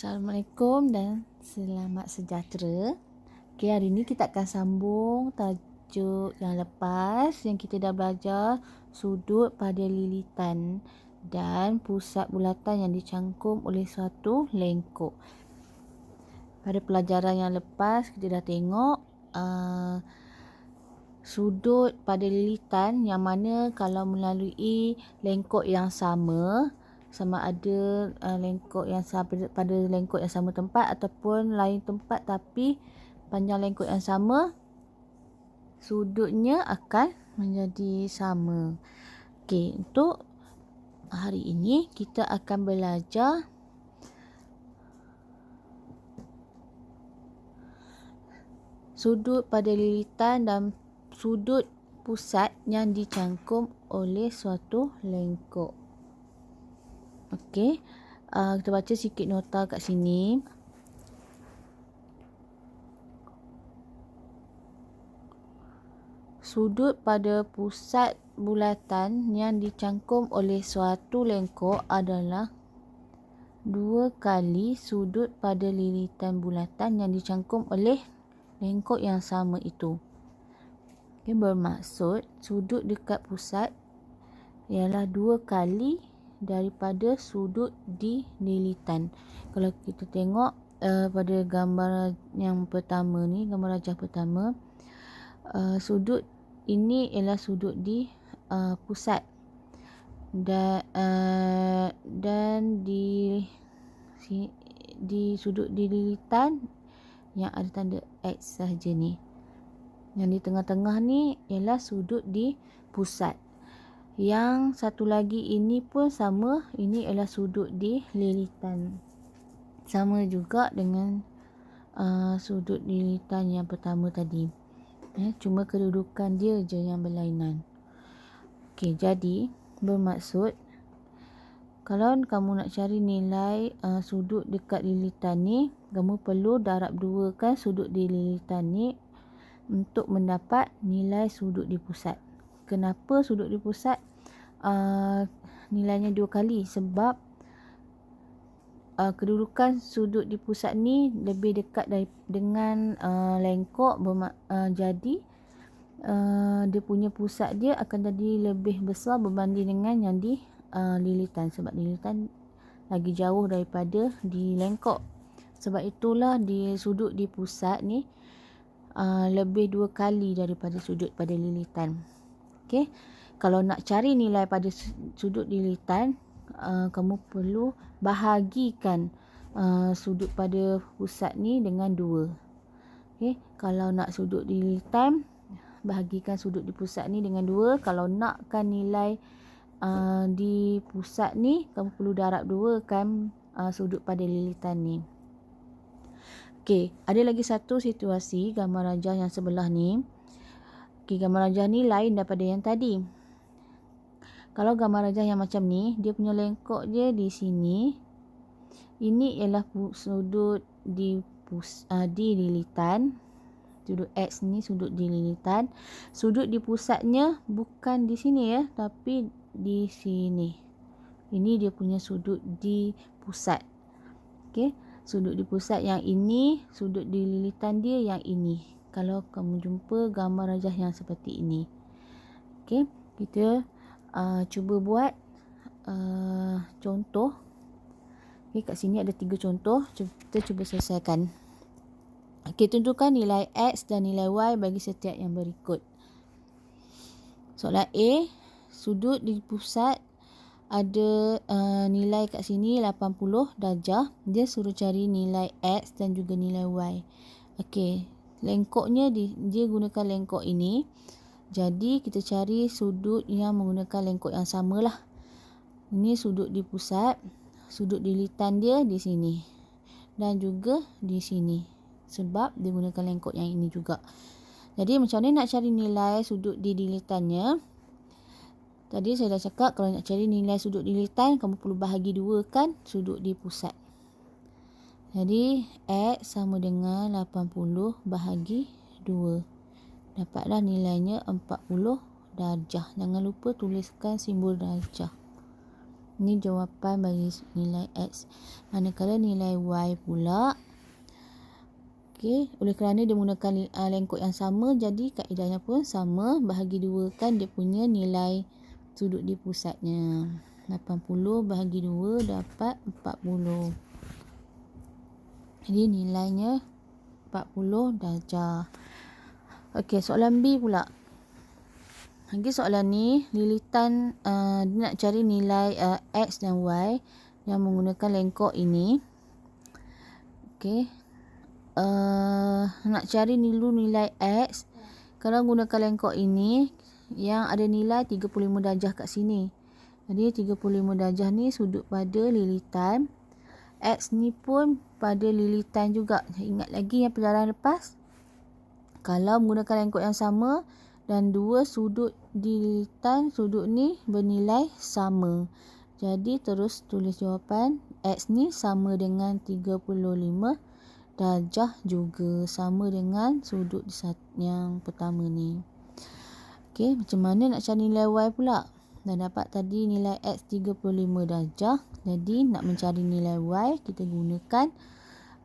Assalamualaikum dan selamat sejahtera. Okay, hari ni kita akan sambung tajuk yang lepas yang kita dah belajar sudut pada lilitan dan pusat bulatan yang dicangkum oleh suatu lengkok. Pada pelajaran yang lepas kita dah tengok sudut pada lilitan yang mana kalau melalui lengkok yang sama ada lengkok yang pada lengkok yang sama tempat ataupun lain tempat tapi panjang lengkok yang sama, sudutnya akan menjadi sama. Okey, untuk hari ini kita akan belajar sudut pada lilitan dan sudut pusat yang dicangkum oleh suatu lengkok. Okey, kita baca sikit nota kat sini. Sudut pada pusat bulatan yang dicangkum oleh suatu lengkok adalah 2 kali sudut pada lilitan bulatan yang dicangkum oleh lengkok yang sama itu. Okay, bermaksud sudut dekat pusat ialah 2 kali daripada sudut di lilitan. Kalau kita tengok pada gambar yang pertama ni, gambar rajah pertama, sudut ini ialah sudut di pusat dan di sudut di lilitan yang ada tanda X sahaja ni. Yang di tengah-tengah ni ialah sudut di pusat. Yang satu lagi ini pun sama, ini ialah sudut di lilitan. Sama juga dengan sudut lilitan yang pertama tadi. Cuma kedudukan dia je yang berlainan. Okey, jadi bermaksud kalau kamu nak cari nilai sudut dekat lilitan ni, kamu perlu darab 2 kan sudut di lilitan ni untuk mendapat nilai sudut di pusat. Kenapa sudut di pusat nilainya 2 kali? Sebab kedudukan sudut di pusat ni lebih dekat dengan lengkok, jadi dia punya pusat dia akan jadi lebih besar berbanding dengan yang di lilitan. Sebab lilitan lagi jauh daripada di lengkok. Sebab itulah di sudut di pusat ni lebih 2 kali daripada sudut pada lilitan. Okey, kalau nak cari nilai pada sudut lilitan, kamu perlu bahagikan sudut pada pusat ni dengan 2. Okey, kalau nak sudut di lilitan, bahagikan sudut di pusat ni dengan 2. Kalau nakkan nilai di pusat ni, kamu perlu darab 2 kan sudut pada lilitan ni. Okey, ada lagi satu situasi gambar rajah yang sebelah ni. Okey, gambar rajah ni lain daripada yang tadi. Kalau gambar rajah yang macam ni, dia punya lengkok dia di sini. Ini ialah sudut di lilitan. Sudut X ni sudut di lilitan. Sudut di pusatnya bukan di sini ya, tapi di sini. Ini dia punya sudut di pusat. Okey, sudut di pusat yang ini, sudut di lilitan dia yang ini. Kalau kamu jumpa gambar rajah yang seperti ini. Okey, kita cuba buat contoh. Okey, kat sini ada 3 contoh. Kita cuba selesaikan. Okey, tentukan nilai X dan nilai Y bagi setiap yang berikut. Soalan A, sudut di pusat ada nilai kat sini 80 darjah. Dia suruh cari nilai X dan juga nilai Y. Okey, lengkoknya dia gunakan lengkok ini. Jadi kita cari sudut yang menggunakan lengkok yang samalah. Ini sudut di pusat, sudut di lilitan dia di sini dan juga di sini. Sebab dia gunakan lengkok yang ini juga. Jadi macam mana nak cari nilai sudut di lilitannya? Tadi saya dah cakap kalau nak cari nilai sudut di lilitan, kamu perlu bahagi 2 kan sudut di pusat. Jadi X sama dengan 80 bahagi 2. Dapatlah nilainya 40 darjah. Jangan lupa tuliskan simbol darjah. Ini jawapan bagi nilai X. Manakala nilai Y pula, okey, oleh kerana dia menggunakan lengkok yang sama, jadi kaedahnya pun sama. Bahagi 2 kan dia punya nilai sudut di pusatnya. 80 bahagi 2 dapat 40. Jadi nilainya 40 darjah. Okey, soalan B pula. Lagi soalan ni, lilitan dia nak cari nilai X dan Y yang menggunakan lengkok ini. Okey. Nak cari dulu nilai X. Kalau gunakan lengkok ini yang ada nilai 35 darjah kat sini. Jadi 35 darjah ni sudut pada lilitan. X ni pun pada lilitan juga. Ingat lagi yang pelajaran lepas? Kalau menggunakan lengkok yang sama dan dua sudut di lilitan, sudut ni bernilai sama. Jadi terus tulis jawapan. X ni sama dengan 35 darjah juga. Sama dengan sudut yang pertama ni. Okey, macam mana nak cari nilai Y pula? Dah dapat tadi nilai X 35 darjah. Jadi nak mencari nilai Y, kita gunakan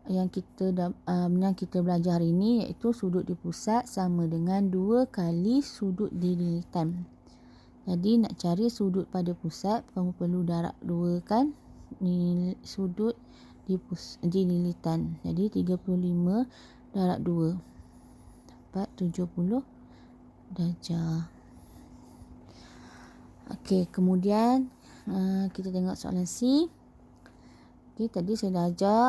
yang kita belajar hari ini, iaitu sudut di pusat sama dengan 2 kali sudut di lilitan. Jadi nak cari sudut pada pusat, kamu perlu darab 2 kan sudut di lilitan. Jadi 35 darab 2 dapat 70 darjah. Okey, kemudian kita tengok soalan C. Okey, tadi saya dah ajar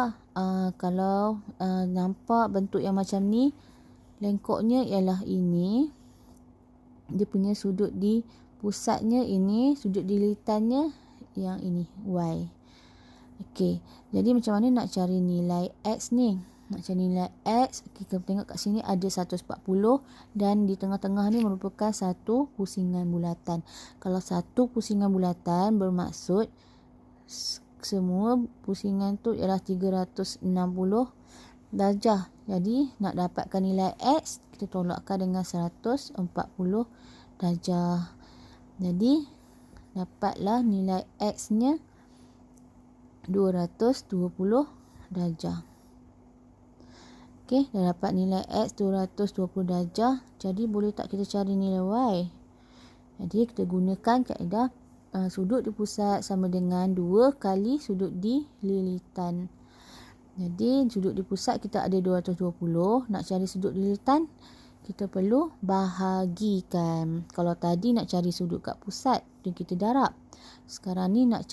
kalau nampak bentuk yang macam ni, lengkoknya ialah ini. Dia punya sudut di pusatnya ini, sudut di lilitannya yang ini, Y. Okey, jadi macam mana nak cari nilai X ni? Nak cari nilai X, kita tengok kat sini ada 140 dan di tengah-tengah ni merupakan satu pusingan bulatan. Kalau satu pusingan bulatan bermaksud semua pusingan tu ialah 360 darjah. Jadi nak dapatkan nilai X, kita tolakkan dengan 140 darjah. Jadi dapatlah nilai X nya 220 darjah. Okey, dah dapat nilai X 220 darjah. Jadi boleh tak kita cari nilai Y? Jadi kita gunakan kaedah sudut di pusat sama dengan 2 kali sudut di lilitan. Jadi sudut di pusat kita ada 220. Nak cari sudut di lilitan, kita perlu bahagikan. Kalau tadi nak cari sudut kat pusat, dan kita darab. Sekarang ni nak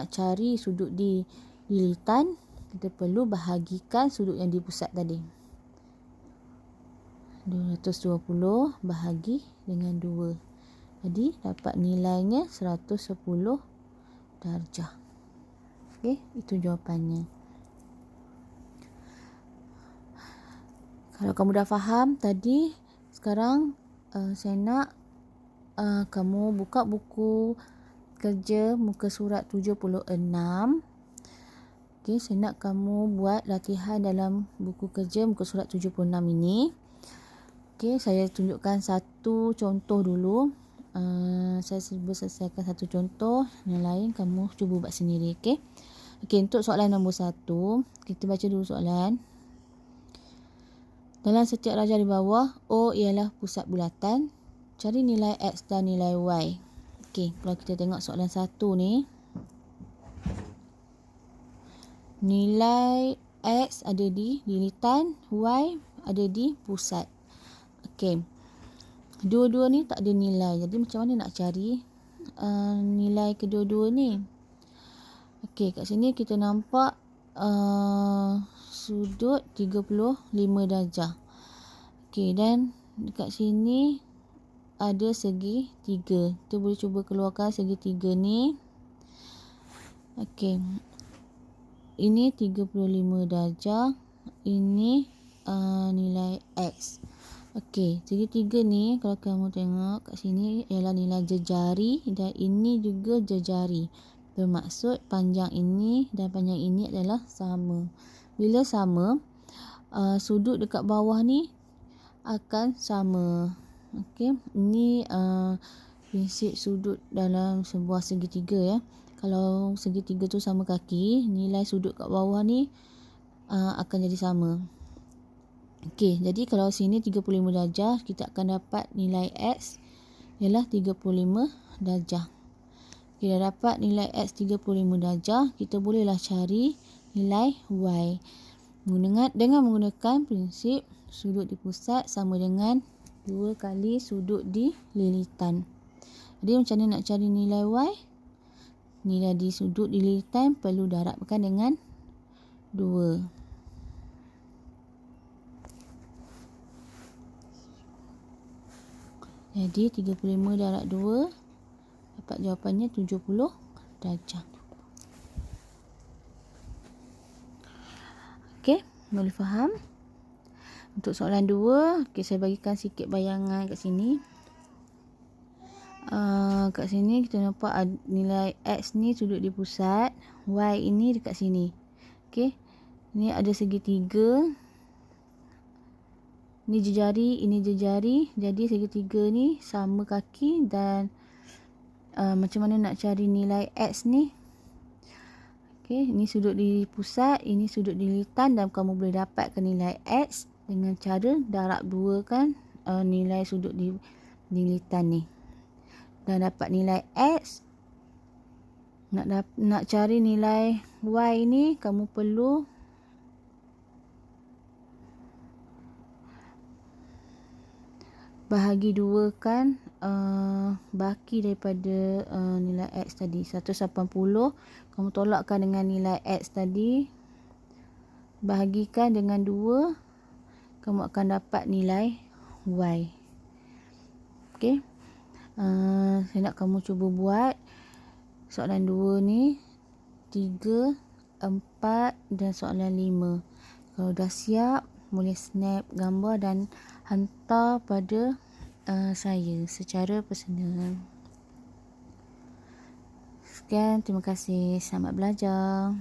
cari sudut di lilitan, kita perlu bahagikan sudut yang di pusat tadi. 220 bahagi dengan 2. Jadi dapat nilainya 110 darjah. Okey, itu jawapannya. Kalau kamu dah faham tadi, sekarang saya nak kamu buka buku kerja muka surat 76. Okey, saya nak kamu buat latihan dalam buku kerja muka surat 76 ini. Okey, saya tunjukkan satu contoh dulu. Saya selesaikan satu contoh, yang lain kamu cuba buat sendiri. Okey. Okey, untuk soalan nombor 1, kita baca dulu soalan. Dalam setiap rajah di bawah, O ialah pusat bulatan. Cari nilai X dan nilai Y. Okey, kalau kita tengok soalan 1 ni, nilai X ada di lilitan, Y ada di pusat. Okey, dua-dua ni tak ada nilai. Jadi macam mana nak cari nilai kedua-dua ni? Okey, kat sini kita nampak sudut 35 darjah. Okey, dan dekat sini ada segi 3. Kita boleh cuba keluarkan segi 3 ni. Okey, ini 35 darjah. Ini nilai X. Okey, segi 3 ni kalau kamu tengok kat sini ialah nilai jejari dan ini juga jejari. Bermaksud panjang ini dan panjang ini adalah sama. Bila sama, sudut dekat bawah ni akan sama. Okey, ini prinsip sudut dalam sebuah segitiga ya. Kalau segitiga tu sama kaki, nilai sudut kat bawah ni akan jadi sama. Okey, jadi kalau sini 35 darjah, kita akan dapat nilai X ialah 35 darjah. Kita dapat nilai X 35 darjah, kita bolehlah cari nilai Y. Dengan menggunakan prinsip sudut di pusat sama dengan 2 kali sudut di lilitan. Jadi macam mana nak cari nilai Y? Nilai di sudut di lilitan perlu darabkan dengan 2. Jadi 35 darab 2 dapat jawapannya 70 darjah. Okey, boleh faham? Untuk soalan 2, okay, saya bagikan sikit bayangan kat sini. Kat sini kita nampak nilai X ni sudut di pusat, Y ini dekat sini. Okey. Ni ada segitiga. Ni jejari, ini jejari. Jadi segitiga ni sama kaki dan macam mana nak cari nilai X ni? Okey, ini sudut di pusat, ini sudut di lilitan dan kamu boleh dapatkan nilai X dengan cara darab 2 kan nilai sudut di lilitan ni. Dan dapat nilai X. Nak cari nilai Y ni, kamu perlu bahagi 2 kan baki daripada nilai X tadi 180. Kamu tolakkan dengan nilai X tadi, bahagikan dengan 2, kamu akan dapat nilai Y. Okey. Saya nak kamu cuba buat soalan 2 ni, 3, 4 dan soalan 5. Kalau dah siap, boleh snap gambar dan hantar pada saya secara personal. Sekian, terima kasih. Selamat belajar.